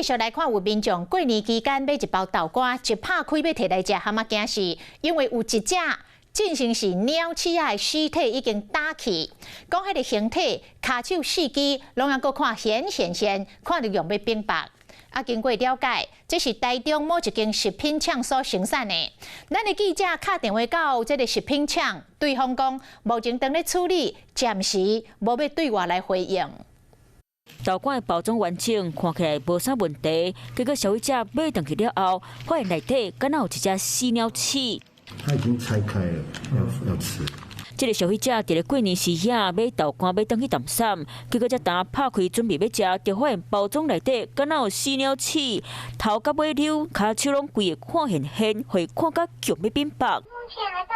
继续来看，有民众过年期间买一包豆干，一拍开要摕来食，蛤蟆惊死，因为有一只进行是鸟鼠仔的尸体已经打去，讲迄个形体、骹手四肢拢还阁看现，看着用要冰白。经过了解，这是台中某一间食品厂所生产的。咱的记者打电话到这个食品厂，对方讲目前正咧处理，暂时无要对外来回应。豆干的包装完整，看起来无啥问题。结果消费者买回去了后，发现内底敢若有一只死鸟鼠。它已经拆开了，要吃。这个消费者伫咧过年时夜买豆干要登去淡山，结果才打拍开准备要食，就发现包装内底敢若有死鸟鼠，头甲尾溜，骹手拢规个看现，会看甲强要变白。目前还在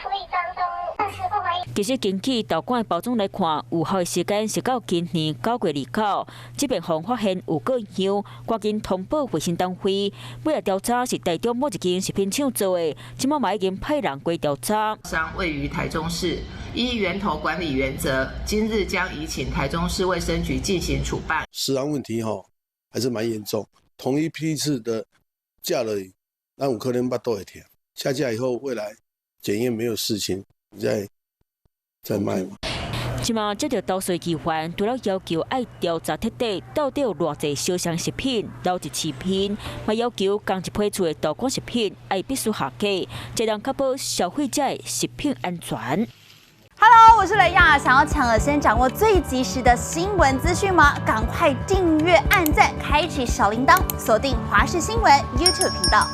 处理当中，暂时不怀疑。其实根据豆干的包装来看，有效的时间是到今年9月29。这边方发现有个样，赶紧通报卫生单位。尾来调查是台中某一间食品厂做的，即马嘛已经派人过调查。商位于台中市，依源头管理原则，今日将移请台中市卫生局进行处办。食安问题还是蛮严重，同一批次的架了，咱有可能巴肚会痛。下架以后，未来检验没有事情，再卖嘛。即马接到投诉机关，除了要求爱调查彻底，到底有偌济烧伤食品、漏一食品，嘛要求同一批次的豆干食品爱必须下架，才能确保消费者的食品安全。Hello， 我是雷亚，想要抢先掌握最及时的新闻资讯吗？赶快订阅、按赞、开启小铃铛，锁定华视新闻 YouTube 频道。